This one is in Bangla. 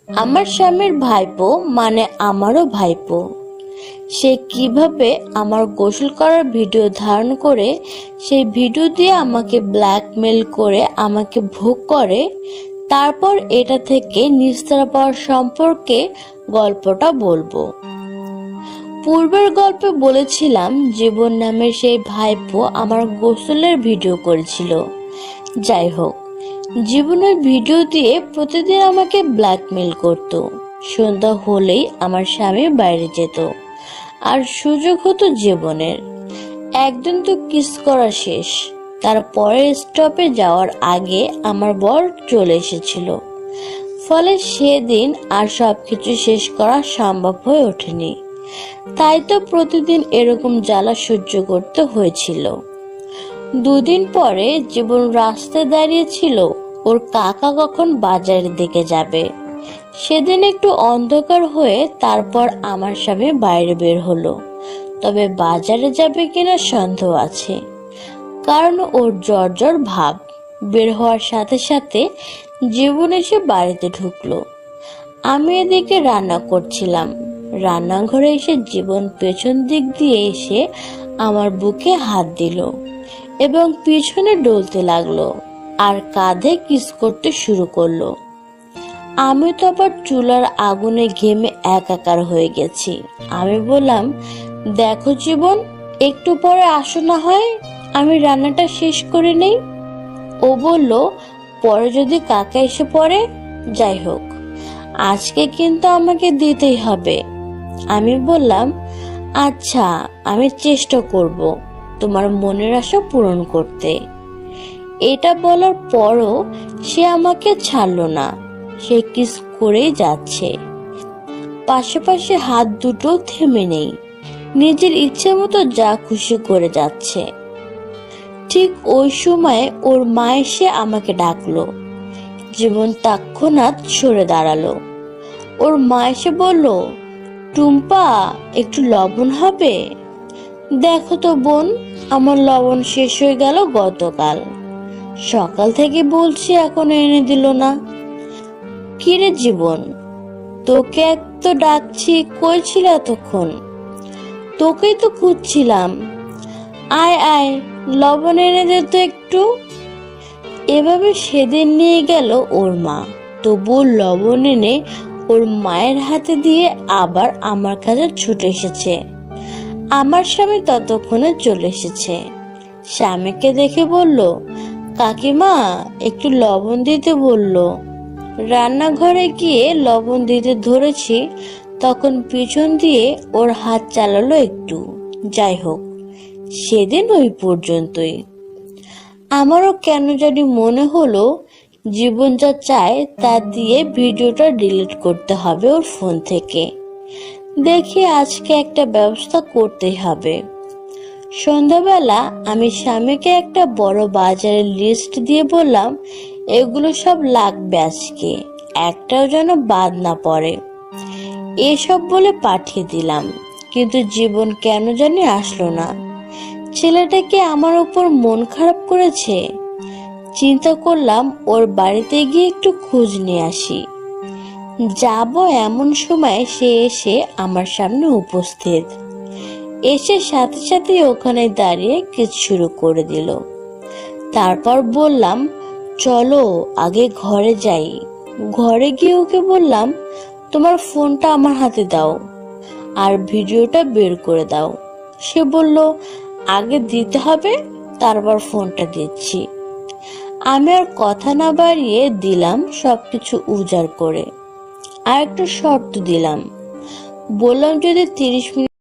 আমার স্বামীর ভাইপো মানে আমারও ভাইপো। সে কিভাবে আমার গোসল করার ভিডিও ধারণ করে সেই ভিডিও দিয়ে আমাকে ব্ল্যাকমেল করে আমাকে ভোগ করে, তারপর এটা থেকে নিস্তার পাওয়ার সম্পর্কে গল্পটা বলবো। পূর্বের গল্পে বলেছিলাম জীবন নামের সেই ভাইপো আমার গোসলের ভিডিও করেছিল। যাই হোক, জীবনের ভিডিও দিয়ে প্রতিদিন আমাকে ব্ল্যাকমেল করত। সন্ধ্যা হলেই আমার স্বামী বাইরে যেত, আর সুযোগ হতো জীবনের। একদিন তো কিস করা শেষ, তারপরের স্টপে যাওয়ার আগে আমার বর চলে এসেছিল। ফলে সেদিন আর সবকিছু শেষ করা সম্ভব হয়ে ওঠেনি। তাই তো প্রতিদিন এরকম জ্বালা সহ্য করতে হয়েছিল। দুদিন পরে জীবন রাস্তায় দাঁড়িয়েছিল ওর কাকা কখন বাজারের দিকে যাবে। সেদিন একটু অন্ধকার হয়ে তারপর আমার স্বামী বাইরে বের হলো। তবে বাজারে যাবে কিনা সন্দেহ আছে, কারণ ওর জ্বর ভাব। বের হওয়ার সাথে সাথে জীবন এসে বাড়িতে ঢুকলো। আমি এদিকে রান্না করছিলাম। রান্নাঘরে এসে জীবন পেছন দিক দিয়ে এসে আমার বুকে হাত দিল এবং পিছনে ডলতে লাগলো আর কাঁধে কিস করতে শুরু করলো। আমি তো আবার চুলার আগুনে ঘেমে একাকার হয়ে গেছি। আমি বললাম, দেখো জীবন, একটু পরে আসো না হয়, আমি রান্নাটা শেষ করে নেই। ও বলল, পরে যদি কাকা এসে পড়ে। যাই হোক, আজকে কিন্তু আমাকে দিতেই হবে। আমি বললাম, আচ্ছা, আমি চেষ্টা করব তোমার মনের আশা পূরণ করতে। এটা বলার পরও সে আমাকে ছাড়লো না। সে কিস করেই যাচ্ছে। পাশাপাশি হাত দুটো থেমে নেই, নিজের ইচ্ছে মতো যা খুশি করে যাচ্ছে। ঠিক ওই সময় ওর মা এসে আমাকে ডাকলো। জীবন তৎক্ষণাৎ সরে দাঁড়ালো। ওর মা এসে বলল, টুম্পা, একটু লবণ হবে? দেখো তো বোন, আমার লবণ শেষ হয়ে গেল গতকাল। সকাল থেকে বলছি, এখনো এনে দিল না। কিরে জীবন, তোকে এক তো ডাকছি, কই ছিল এতক্ষণ? তোকেই তো খুঁজছিলাম। আয় আয়, লবণ এনে দে তো একটু। এভাবে সেদিন নিয়ে গেল ওর মা। তবুও লবণ এনে ওর মায়ের হাতে দিয়ে আবার আমার কাছে ছুটে এসেছে। আমার স্বামী ততক্ষণে চলে এসেছে। স্বামীকে দেখে বলল, কাকিমা, একটু লবণ দিতে বলল। রান্নাঘরে গিয়ে লবণ দিতে ধরেছি, তখন পিছন দিয়ে ওর হাত চালালো একটু। যাই হোক, সেদিন ওই পর্যন্তই। আমারও কেন জানি মনে হলো জীবন যা চায় তা দিয়ে ভিডিওটা ডিলিট করতে হবে ওর ফোন থেকে। দেখি আজকে একটা ব্যবস্থা করতেই হবে। সন্ধ্যাবেলা আমি স্বামীকে একটা বড় বাজারের লিস্ট দিয়ে বললাম, এগুলো সব লাগবে আজকে, একটাও যেন বাদ না পড়ে। এসব বলে পাঠিয়ে দিলাম, কিন্তু জীবন কেন জানি আসলো না। ছেলেটা কি আমার উপর মন খারাপ করেছে? চিন্তা করলাম ওর বাড়িতে গিয়ে একটু খোঁজ নিয়ে আসি। যাব এমন সময় সে এসে আমার সামনে উপস্থিত। এসে সাথে সাথে ওখানে দাঁড়িয়ে কিস শুরু করে দিল। তারপর বললাম, চলো আগে ঘরে যাই। ঘরে গিয়ে ওকে বললাম, তোমার ফোনটা আমার হাতে দাও আর ভিডিওটা বের করে দাও। সে বলল, আগে দিতে হবে, তারপর ফোনটা দিচ্ছি। আমি আর কথা না বাড়িয়ে দিলাম সবকিছু উজাড় করে। আর একটা শর্ত দিলাম, বললাম যদি 30 মিনিট